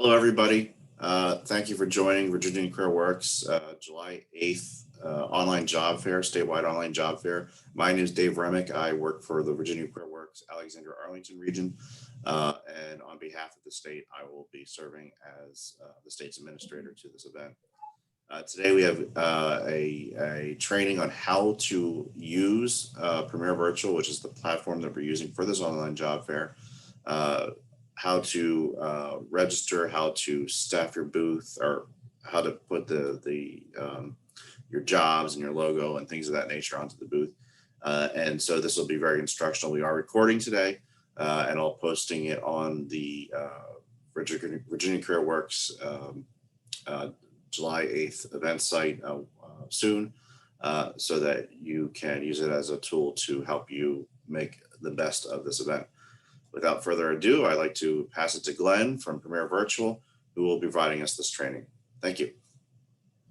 Hello, everybody. Thank you for joining Virginia Career Works July 8th online job fair, statewide online job fair. My name is Dave Remick. I work for the Virginia Career Works Alexandria Arlington region. And on behalf of the state, I will be serving as the state's administrator to this event. Today we have a training on how to use Premier Virtual, which is the platform that we're using for this online job fair. How to register, how to staff your booth, or how to put your jobs and your logo and things of that nature onto the booth. And so this will be very instructional. We are recording today and I'll posting it on the Virginia Career Works July 8th event site soon, so that you can use it as a tool to help you make the best of this event. Without further ado, I'd like to pass it to Glenn from Premier Virtual, who will be providing us this training. Thank you.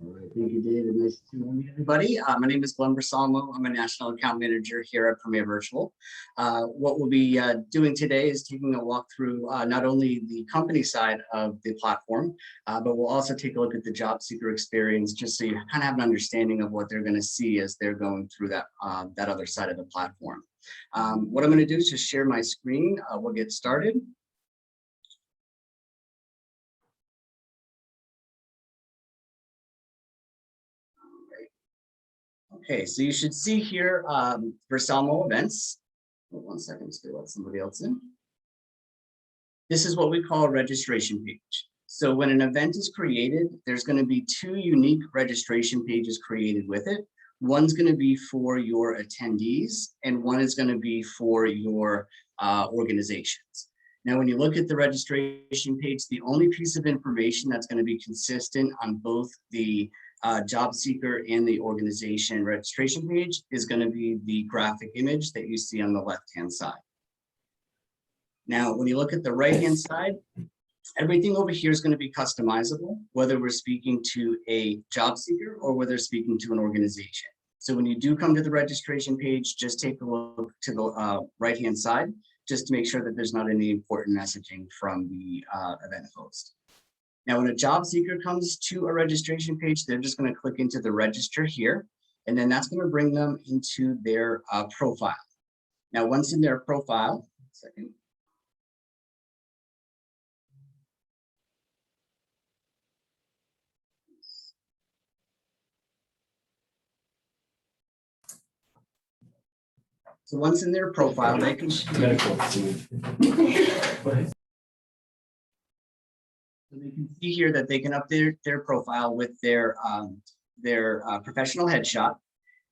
All right, thank you, David. Nice to meet everybody. My name is Glenn Bersalmo. I'm a National Account Manager here at Premier Virtual. What we'll be doing today is taking a walk through not only the company side of the platform, but we'll also take a look at the job seeker experience, just so you kind of have an understanding of what they're going to see as they're going through that other side of the platform. What I'm going to do is just share my screen. We'll get started. Okay, so you should see here Bersalmo events. Hold 1 second to let somebody else in. This is what we call a registration page. So when an event is created, there's going to be 2 unique registration pages created with it. One's going to be for your attendees, and one is going to be for your organizations. Now, when you look at the registration page, the only piece of information that's going to be consistent on both the job seeker and the organization registration page is going to be the graphic image that you see on the left-hand side. Now, when you look at the right-hand side, everything over here is going to be customizable, whether we're speaking to a job seeker or whether speaking to an organization. So when you do come to the registration page, just take a look to the right-hand side, just to make sure that there's not any important messaging from the event host. Now, when a job seeker comes to a registration page, they're just going to click into the register here, and then that's going to bring them into their profile. Now, once in their profile, second. So once in their profile, they can So they can see here that they can update their profile with their professional headshot.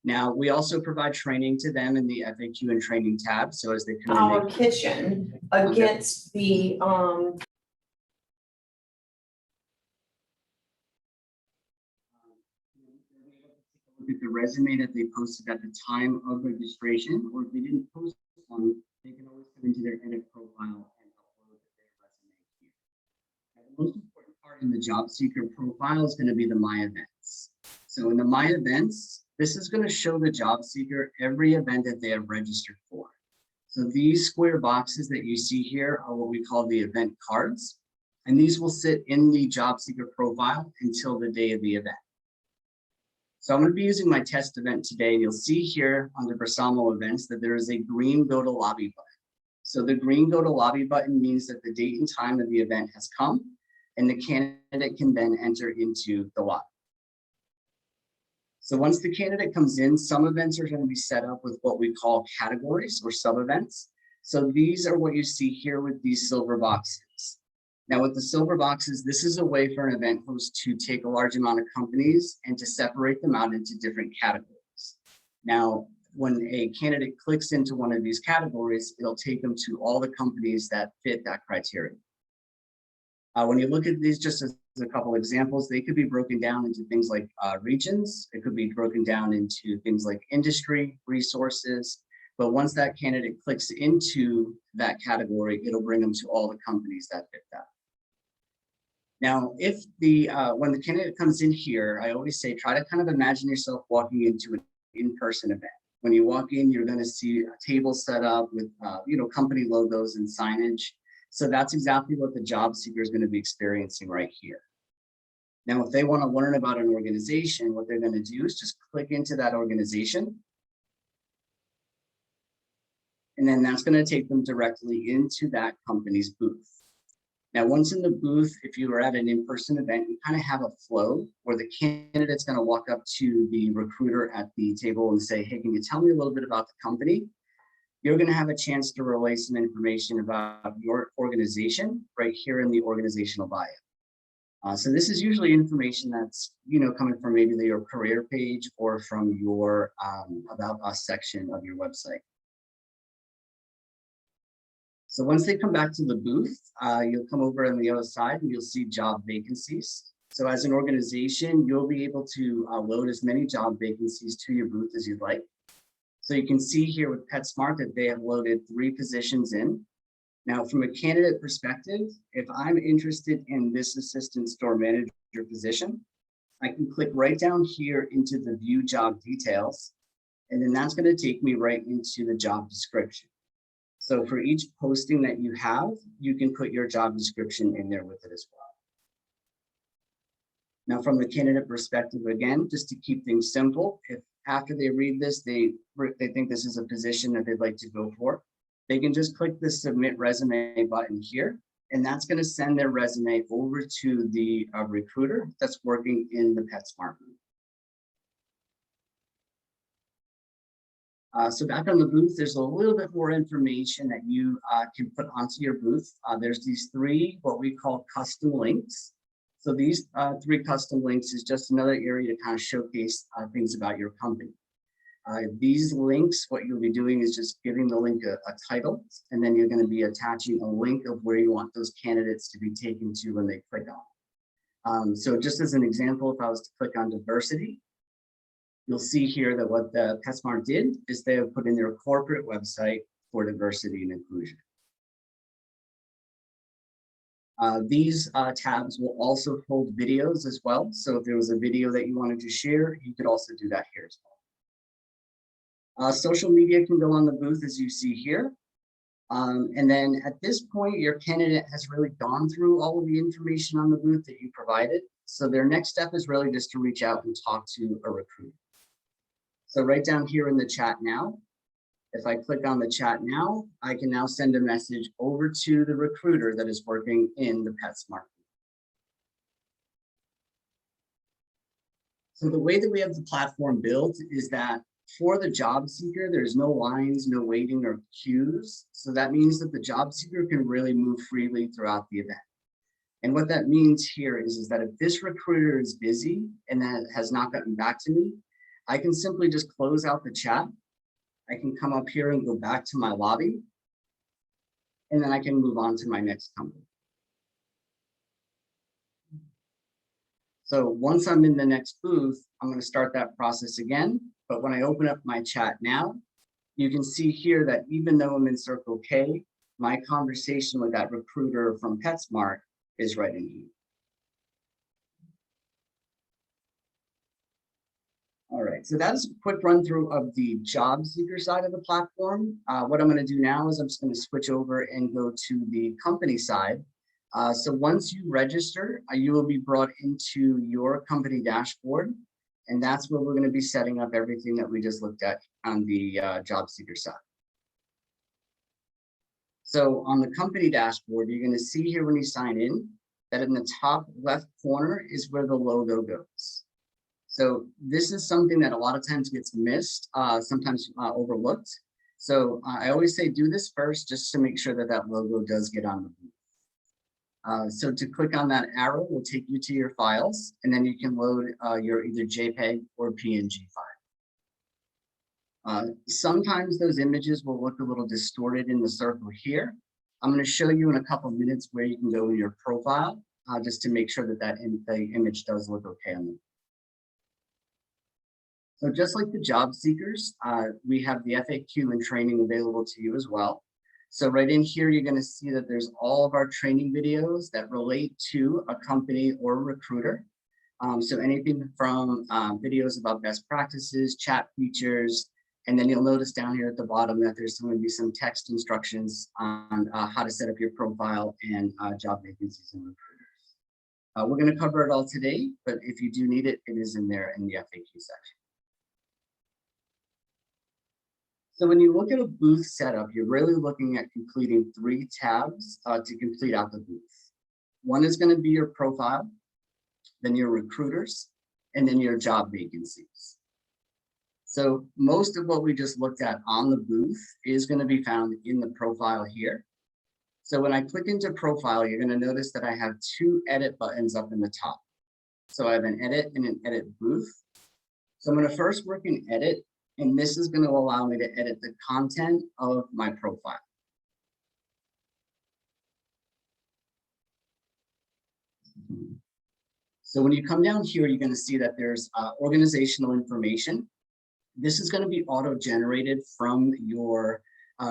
Now, we also provide training to them in the FAQ and training tab. So as they come in, our kitchen against the look at the resume that they posted at the time of registration, or if they didn't post one, they can always come into their edit profile and upload their resume here. Now, the most important part in the job seeker profile is going to be the My Events. So in the My Events, this is going to show the job seeker every event that they have registered for. So these square boxes that you see here are what we call the event cards, and these will sit in the job seeker profile until the day of the event. So I'm going to be using my test event today. You'll see here on the Bersalmo events that there is a green Go to Lobby button. So the green Go to Lobby button means that the date and time of the event has come, and the candidate can then enter into the lobby. So once the candidate comes in, some events are going to be set up with what we call categories or sub-events. So these are what you see here with these silver boxes. Now with the silver boxes, this is a way for an event host to take a large amount of companies and to separate them out into different categories. Now, when a candidate clicks into one of these categories, it'll take them to all the companies that fit that criteria. When you look at these, just as a couple examples, they could be broken down into things like regions. It could be broken down into things like industry, resources. But once that candidate clicks into that category, it'll bring them to all the companies that fit that. Now, if when the candidate comes in here, I always say, try to kind of imagine yourself walking into an in-person event. When you walk in, you're going to see a table set up with company logos and signage. So that's exactly what the job seeker is going to be experiencing right here. Now, if they want to learn about an organization, what they're going to do is just click into that organization. And then that's going to take them directly into that company's booth. Now, once in the booth, if you were at an in-person event, you kind of have a flow where the candidate's going to walk up to the recruiter at the table and say, hey, can you tell me a little bit about the company? You're going to have a chance to relay some information about your organization right here in the organizational bio. So this is usually information that's, coming from maybe your career page or from your About Us section of your website. So once they come back to the booth, you'll come over on the other side and you'll see job vacancies. So as an organization, you'll be able to load as many job vacancies to your booth as you'd like. So you can see here with PetSmart that they have loaded 3 positions in. Now, from a candidate perspective, if I'm interested in this assistant store manager position, I can click right down here into the view job details, and then that's going to take me right into the job description. So for each posting that you have, you can put your job description in there with it as well. Now, from the candidate perspective, again, just to keep things simple, if after they read this, they think this is a position that they'd like to go for, they can just click the Submit Resume button here, and that's going to send their resume over to the recruiter that's working in the PetSmart booth. So back on the booth, there's a little bit more information that you can put onto your booth. There's these 3, what we call custom links. So these 3 custom links is just another area to kind of showcase things about your company. These links, what you'll be doing is just giving the link a title, and then you're going to be attaching a link of where you want those candidates to be taken to when they click on. So just as an example, if I was to click on diversity, you'll see here that what the PetSmart did is they have put in their corporate website for diversity and inclusion. These tabs will also hold videos as well. So if there was a video that you wanted to share, you could also do that here as well. Social media can go on the booth as you see here. And then at this point, your candidate has really gone through all of the information on the booth that you provided. So their next step is really just to reach out and talk to a recruiter. So right down here in the chat now, if I click on the chat now, I can now send a message over to the recruiter that is working in the PetSmart. So the way that we have the platform built is that for the job seeker, there's no lines, no waiting or queues. So that means that the job seeker can really move freely throughout the event. And what that means here is that if this recruiter is busy and that has not gotten back to me, I can simply just close out the chat. I can come up here and go back to my lobby, and then I can move on to my next company. So once I'm in the next booth, I'm going to start that process again. But when I open up my chat now, you can see here that even though I'm in Circle K, my conversation with that recruiter from PetSmart is right in here. All right, so that is a quick run through of the job seeker side of the platform. What I'm going to do now is I'm just going to switch over and go to the company side. So once you register, you will be brought into your company dashboard, and that's where we're going to be setting up everything that we just looked at on the job seeker side. So on the company dashboard, you're going to see here when you sign in that in the top left corner is where the logo goes. So this is something that a lot of times gets missed, sometimes overlooked. So I always say do this first just to make sure that that logo does get on the booth. So to click on that arrow will take you to your files, and then you can load your either JPEG or PNG file. Sometimes those images will look a little distorted in the circle here. I'm going to show you in a couple of minutes where you can go in your profile just to make sure that the image does look okay on them. So just like the job seekers, we have the FAQ and training available to you as well. So right in here, you're going to see that there's all of our training videos that relate to a company or a recruiter. So anything from videos about best practices, chat features, And then you'll notice down here at the bottom that there's going to be some text instructions on how to set up your profile and job vacancies and recruiters. We're going to cover it all today, but if you do need it, it is in there in the FAQ section. So when you look at a booth setup, you're really looking at completing 3 tabs to complete out the booth. One is going to be your profile, then your recruiters, and then your job vacancies. So most of what we just looked at on the booth is going to be found in the profile here. So when I click into profile, you're going to notice that I have 2 edit buttons up in the top. So I have an edit and an edit booth. So I'm going to first work in edit, and this is going to allow me to edit the content of my profile. So when you come down here, you're going to see that there's organizational information. This is going to be auto-generated from your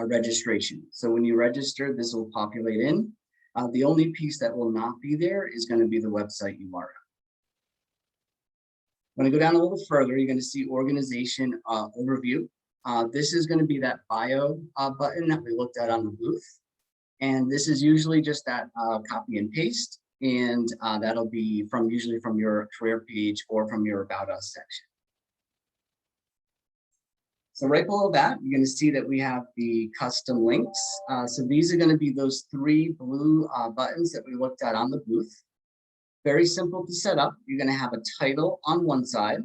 registration. So when you register, this will populate in. The only piece that will not be there is going to be the website URL. When I go down a little further, you're going to see organization overview. This is going to be that bio button that we looked at on the booth. And this is usually just that copy and paste. And that'll be usually from your career page or from your About Us section. So right below that, you're going to see that we have the custom links. So these are going to be those 3 blue buttons that we looked at on the booth. Very simple to set up. You're going to have a title on one side,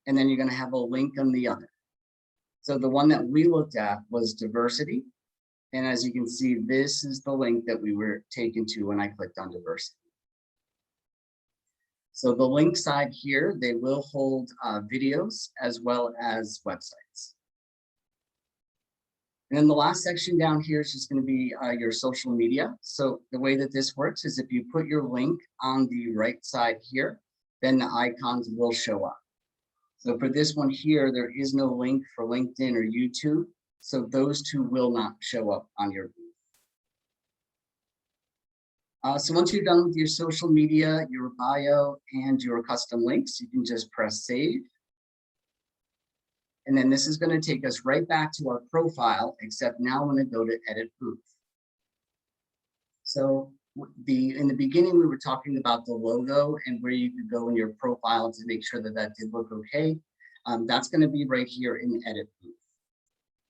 and then you're going to have a link on the other. So the one that we looked at was diversity. And as you can see, this is the link that we were taken to when I clicked on diversity. So the link side here, they will hold videos as well as websites. And then the last section down here is just going to be your social media. So the way that this works is if you put your link on the right side here, then the icons will show up. So for this one here, there is no link for LinkedIn or YouTube. So those 2 will not show up on your booth. So once you're done with your social media, your bio, and your custom links, you can just press save. And then this is going to take us right back to our profile, except now I'm going to go to edit booth. So in the beginning, we were talking about the logo and where you could go in your profile to make sure that that did look okay. That's going to be right here in edit booth.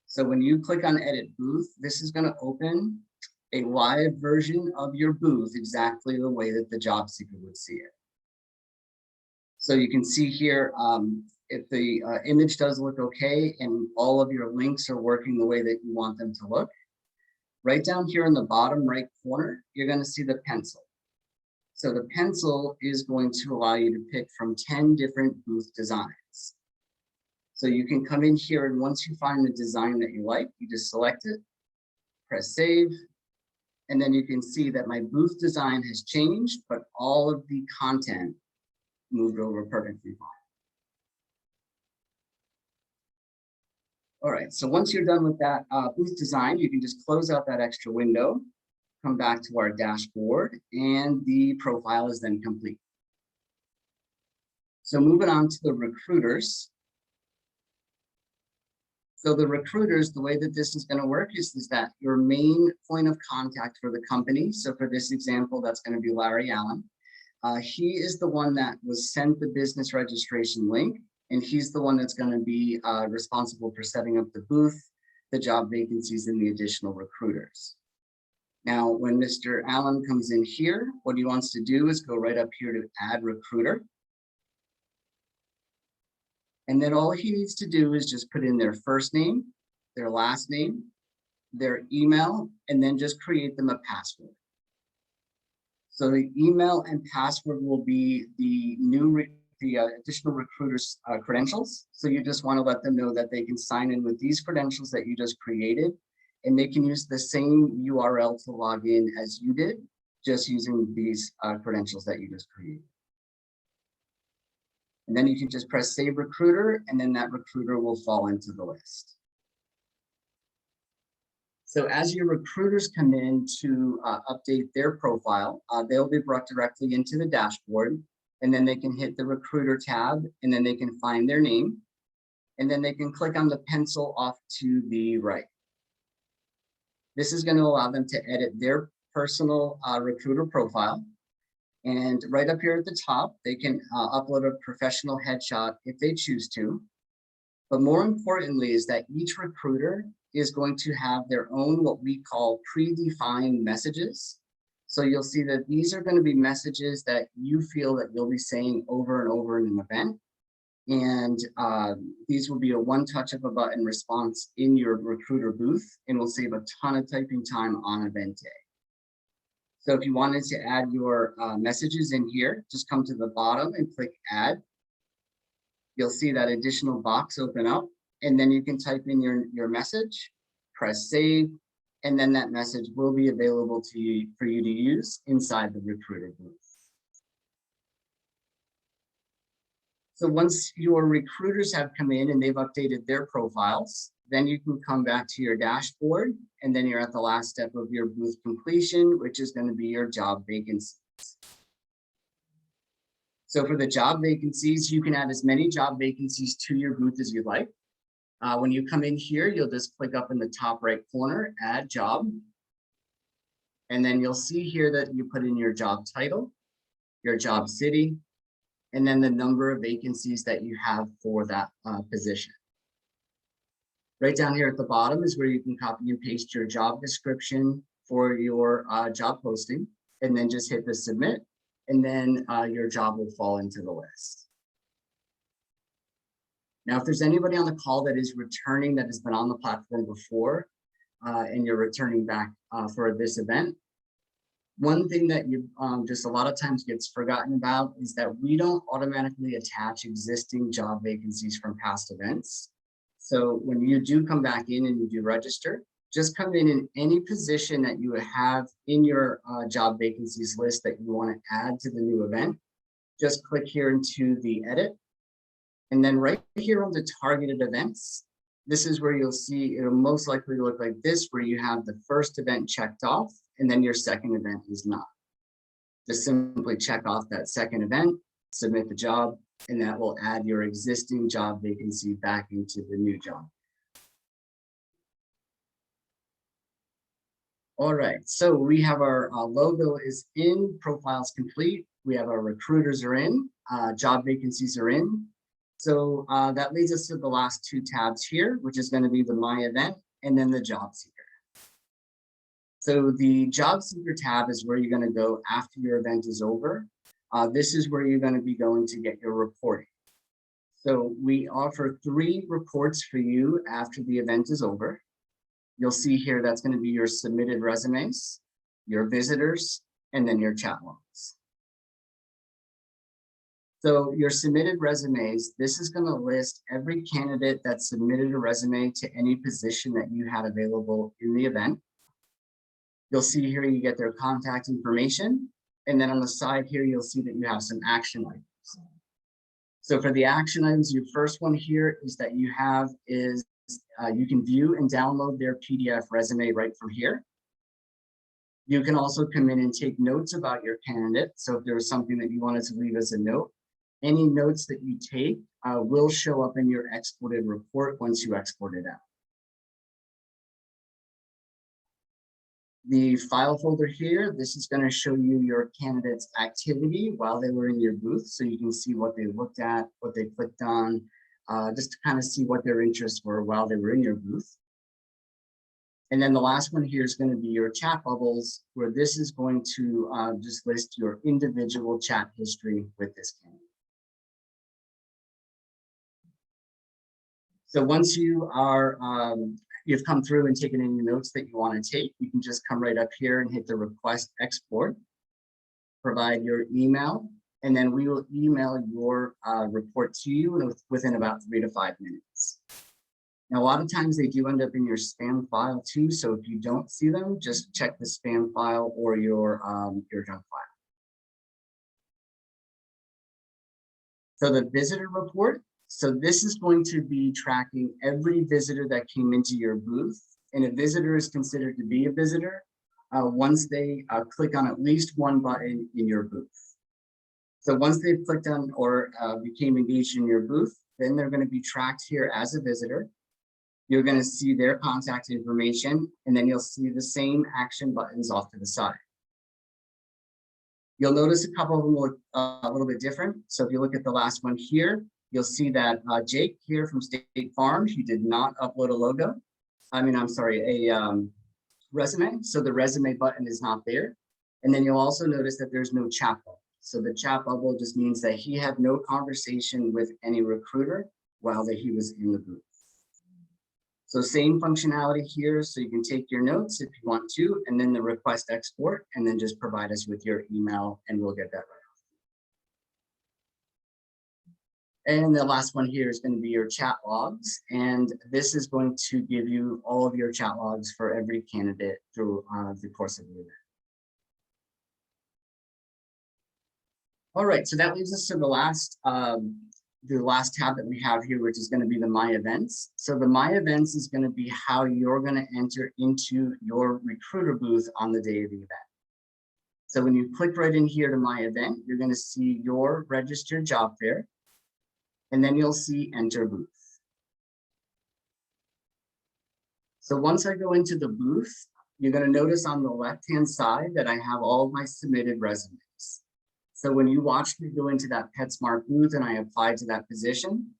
So when you click on edit booth, this is going to open a live version of your booth exactly the way that the job seeker would see it. So you can see here, if the image does look okay and all of your links are working the way that you want them to look, right down here in the bottom right corner, you're going to see the pencil. So the pencil is going to allow you to pick from 10 different booth designs. So you can come in here, and once you find the design that you like, you just select it, press save, and then you can see that my booth design has changed, but all of the content moved over perfectly fine. All right, so once you're done with that booth design, you can just close out that extra window, come back to our dashboard, and the profile is then complete. So moving on to the recruiters. So the recruiters, the way that this is going to work is that your main point of contact for the company. So for this example, that's going to be Larry Allen. He is the one that was sent the business registration link, and he's the one that's going to be responsible for setting up the booth, the job vacancies, and the additional recruiters. Now, when Mr. Allen comes in here, what he wants to do is go right up here to add recruiter. And then all he needs to do is just put in their first name, their last name, their email, and then just create them a password. So the email and password will be the additional recruiters' credentials. So you just want to let them know that they can sign in with these credentials that you just created, and they can use the same URL to log in as you did, just using these credentials that you just created. And then you can just press save recruiter, and then that recruiter will fall into the list. So as your recruiters come in to update their profile, they'll be brought directly into the dashboard, and then they can hit the recruiter tab, and then they can find their name. and then they can click on the pencil off to the right. This is going to allow them to edit their personal recruiter profile. And right up here at the top, they can upload a professional headshot if they choose to. But more importantly is that each recruiter is going to have their own what we call predefined messages. So you'll see that these are going to be messages that you feel that you'll be saying over and over in an event. And these will be a one touch of a button response in your recruiter booth and will save a ton of typing time on event day. So if you wanted to add your messages in here, just come to the bottom and click add. You'll see that additional box open up, and then you can type in your message, press save, and then that message will be available to you for you to use inside the recruiter booth. So once your recruiters have come in and they've updated their profiles, then you can come back to your dashboard, and then you're at the last step of your booth completion, which is going to be your job vacancies. So for the job vacancies, you can add as many job vacancies to your booth as you'd like. When you come in here, you'll just click up in the top right corner, add job. And then you'll see here that you put in your job title, your job city, and then the number of vacancies that you have for that position. Right down here at the bottom is where you can copy and paste your job description for your job posting, and then just hit the submit, and then your job will fall into the list. Now, if there's anybody on the call that is returning that has been on the platform before, and you're returning back for this event, one thing that you just a lot of times gets forgotten about is that we don't automatically attach existing job vacancies from past events. So when you do come back in and you do register, just come in any position that you have in your job vacancies list that you want to add to the new event. Just click here into the edit. And then right here on the targeted events, this is where you'll see it'll most likely look like this, where you have the first event checked off and then your second event is not. Just simply check off that second event, submit the job, and that will add your existing job vacancy back into the new job. All right, so we have our logo is in, profiles complete. We have our recruiters are in, job vacancies are in. So that leads us to the last two tabs here, which is going to be the My Event and then the Job Seeker. So the Job Seeker tab is where you're going to go after your event is over. This is where you're going to be going to get your reporting. So we offer 3 reports for you after the event is over. You'll see here that's going to be your submitted resumes, your visitors, and then your chat logs. So your submitted resumes, this is going to list every candidate that submitted a resume to any position that you had available in the event. You'll see here you get their contact information. And then on the side here, you'll see that you have some action items. So for the action items, your first one here is that you have is you can view and download their PDF resume right from here. You can also come in and take notes about your candidate. So if there was something that you wanted to leave as a note, any notes that you take will show up in your exported report once you export it out. The file folder here, this is going to show you your candidate's activity while they were in your booth. So you can see what they looked at, what they clicked on, just to kind of see what their interests were while they were in your booth. And then the last one here is going to be your chat bubbles, where this is going to just list your individual chat history with this candidate. So once you are, you've come through and taken any notes that you want to take, you can just come right up here and hit the request export, provide your email, and then we will email your report to you within about 3 to 5 minutes. Now, a lot of times they do end up in your spam file too. So if you don't see them, just check the spam file or your junk file. So the visitor report. So this is going to be tracking every visitor that came into your booth, and a visitor is considered to be a visitor once they click on at least one button in your booth. So once they've clicked on or became engaged in your booth, then they're going to be tracked here as a visitor. You're going to see their contact information, and then you'll see the same action buttons off to the side. You'll notice a couple of them look a little bit different. So if you look at the last one here, you'll see that Jake here from State Farm, he did not upload a logo. I'm sorry, a resume. So the resume button is not there. And then you'll also notice that there's no chat bubble. So the chat bubble just means that he had no conversation with any recruiter while that he was in the booth. So same functionality here. So you can take your notes if you want to, and then the request export, and then just provide us with your email and we'll get that right off. And the last one here is going to be your chat logs. And this is going to give you all of your chat logs for every candidate through the course of the event. All right, so that leaves us to the last tab that we have here, which is going to be the My Events. So the My Events is going to be how you're going to enter into your recruiter booth on the day of the event. So when you click right in here to My Event, you're going to see your registered job fair, and then you'll see Enter Booth. So once I go into the booth, you're going to notice on the left-hand side that I have all of my submitted resumes. So when you watch me go into that PetSmart booth and I apply to that position,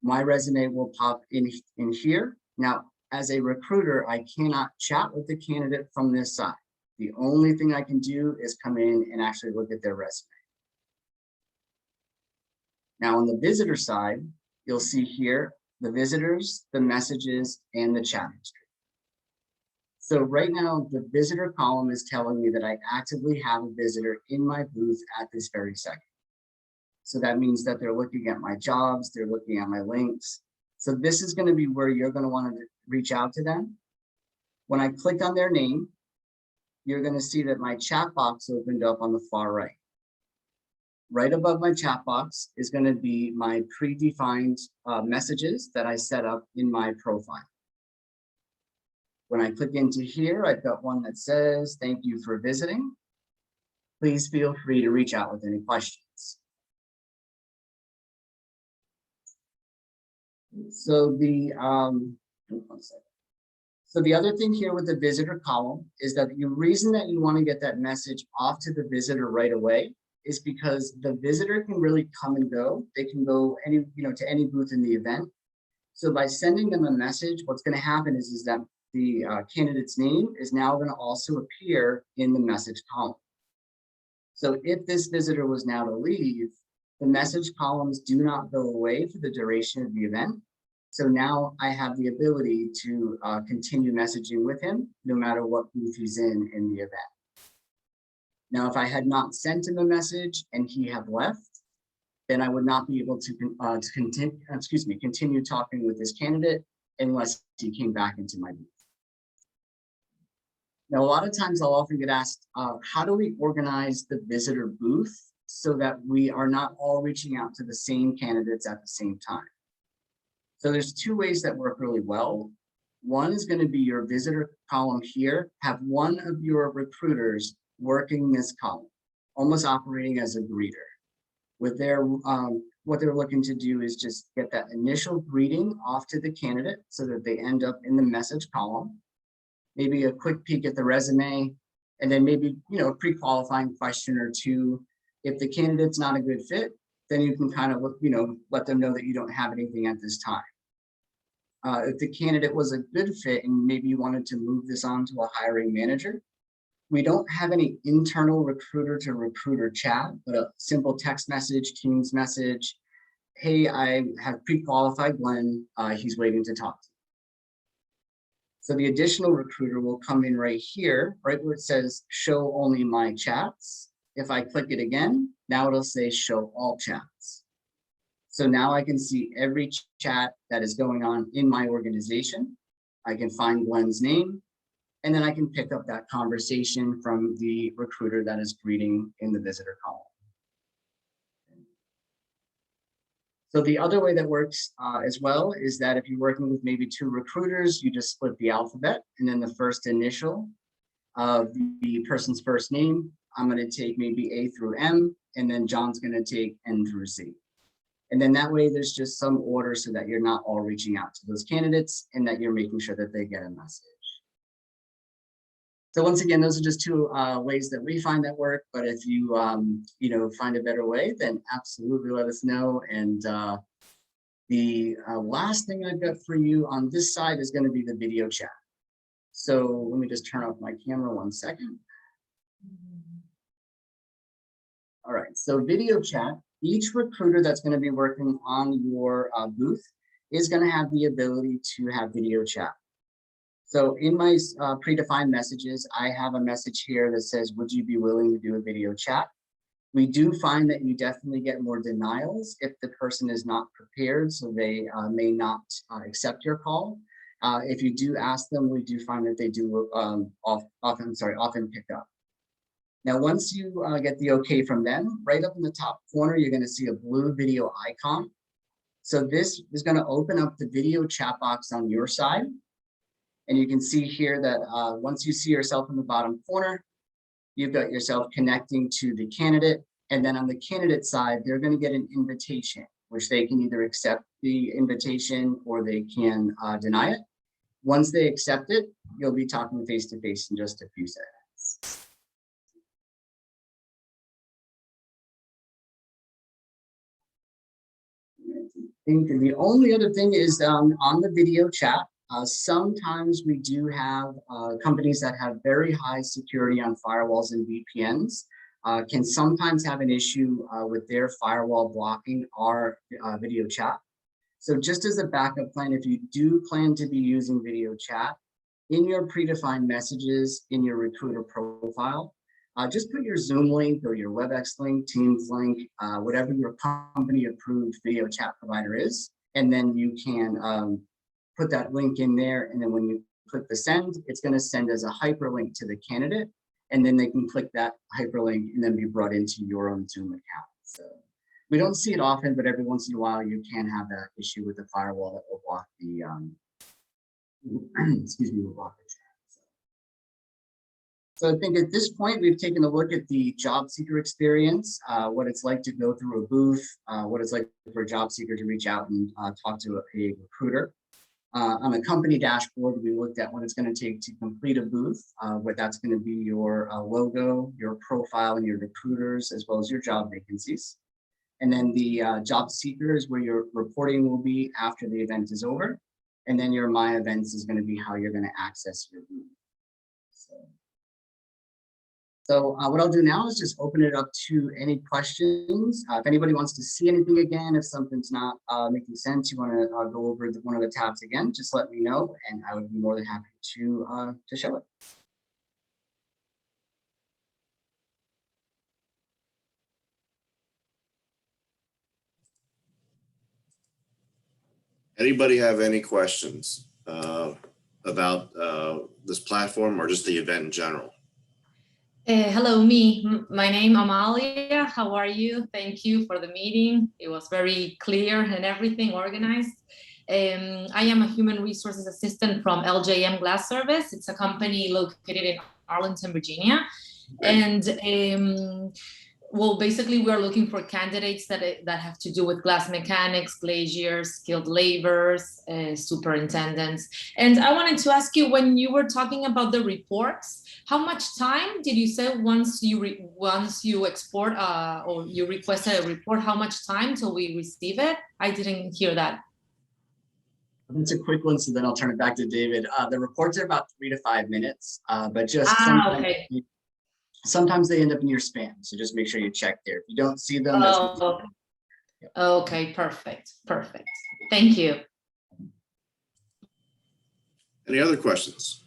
my resume will pop in here. Now, as a recruiter, I cannot chat with the candidate from this side. The only thing I can do is come in and actually look at their resume. Now on the visitor side, you'll see here the visitors, the messages, and the chat history. So right now, the visitor column is telling me that I actively have a visitor in my booth at this very second. So that means that they're looking at my jobs, they're looking at my links. So this is going to be where you're going to want to reach out to them. When I click on their name, you're going to see that my chat box opened up on the far right. Right above my chat box is going to be my predefined messages that I set up in my profile. When I click into here, I've got one that says, "Thank you for visiting. Please feel free to reach out with any questions." So the other thing here with the visitor column is that the reason that you want to get that message off to the visitor right away is because the visitor can really come and go. They can go to any booth in the event. So by sending them a message, what's going to happen is that the candidate's name is now going to also appear in the message column. So if this visitor was now to leave, the message columns do not go away for the duration of the event. So now I have the ability to continue messaging with him no matter what booth he's in the event. Now, if I had not sent him a message and he had left, then I would not be able to continue talking with this candidate unless he came back into my booth. Now, a lot of times I'll often get asked, how do we organize the visitor booth so that we are not all reaching out to the same candidates at the same time? So there's two ways that work really well. One is going to be your visitor column here. Have one of your recruiters working this column, almost operating as a greeter. With their, what they're looking to do is just get that initial greeting off to the candidate so that they end up in the message column. Maybe a quick peek at the resume, and then maybe, a pre-qualifying question or two. If the candidate's not a good fit, then you can kind of, let them know that you don't have anything at this time. If the candidate was a good fit and maybe you wanted to move this on to a hiring manager, we don't have any internal recruiter to recruiter chat, but a simple text message, Teams message. "Hey, I have pre-qualified Glenn, he's waiting to talk to you." So the additional recruiter will come in right here, right where it says "Show only my chats." If I click it again, now it'll say "Show all chats." So now I can see every chat that is going on in my organization. I can find Glenn's name, and then I can pick up that conversation from the recruiter that is greeting in the visitor column. So the other way that works as well is that if you're working with maybe two recruiters, you just split the alphabet, and then the first initial of the person's first name, I'm going to take maybe A through M, and then John's going to take N through C. And then that way there's just some order so that you're not all reaching out to those candidates and that you're making sure that they get a message. So once again, those are just two ways that we find that work. But if you, find a better way, then absolutely let us know. And the last thing I've got for you on this side is going to be the video chat. So let me just turn off my camera 1 second. All right, so video chat, each recruiter that's going to be working on your booth is going to have the ability to have video chat. So in my predefined messages, I have a message here that says, would you be willing to do a video chat? We do find that you definitely get more denials if the person is not prepared, so they may not accept your call. If you do ask them, we do find that they do often pick up. Now, once you get the okay from them, right up in the top corner, you're going to see a blue video icon. So this is going to open up the video chat box on your side. And you can see here that once you see yourself in the bottom corner, you've got yourself connecting to the candidate. And then on the candidate side, they're going to get an invitation, which they can either accept the invitation or they can deny it. Once they accept it, you'll be talking face to face in just a few seconds. I think the only other thing is on the video chat, sometimes we do have companies that have very high security on firewalls and VPNs can sometimes have an issue with their firewall blocking our video chat. So just as a backup plan, if you do plan to be using video chat in your predefined messages in your recruiter profile, just put your Zoom link or your WebEx link, Teams link, whatever your company approved video chat provider is. And then you can put that link in there. And then when you click the send, it's going to send as a hyperlink to the candidate. And then they can click that hyperlink and then be brought into your own Zoom account. So we don't see it often, but every once in a while you can have that issue with the firewall that will block the, will block the chat. So I think at this point, we've taken a look at the job seeker experience, what it's like to go through a booth, what it's like for a job seeker to reach out and talk to a recruiter. On the company dashboard, we looked at what it's going to take to complete a booth, what that's going to be your logo, your profile, and your recruiters, as well as your job vacancies. And then the job seekers, where your reporting will be after the event is over. And then your My Events is going to be how you're going to access your booth. So what I'll do now is just open it up to any questions. If anybody wants to see anything again, if something's not making sense, you want to go over one of the tabs again, just let me know, and I would be more than happy to show it. Anybody have any questions about this platform or just the event in general? Hello, my name is Amalia. How are you? Thank you for the meeting. It was very clear and everything organized. I am a human resources assistant from LJM Glass Service. It's a company located in Arlington, Virginia. And well, basically, we are looking for candidates that have to do with glass mechanics, glaziers, skilled laborers, superintendents. And I wanted to ask you, when you were talking about the reports, how much time did you say once you export or you requested a report, how much time till we receive it? I didn't hear that. That's a quick one, so then I'll turn it back to David. The reports are about 3 to 5 minutes, but just sometimes they end up in your spam, so just make sure you check there. If you don't see them, that's okay, perfect. Thank you. Any other questions?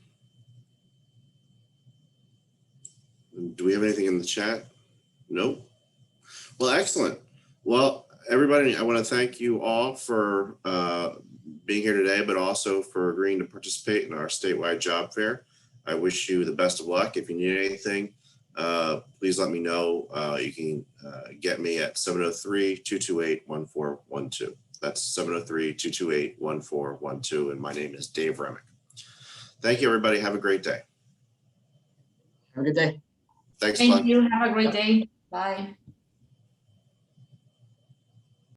Do we have anything in the chat? Nope. Well, excellent. Well, everybody, I want to thank you all for being here today, but also for agreeing to participate in our statewide job fair. I wish you the best of luck. If you need anything, please let me know. You can get me at 703-228-1412. That's 703-228-1412. And my name is Dave Remick. Thank you, everybody. Have a great day. Have a good day. Thanks. Thank you. Have a great day. Bye.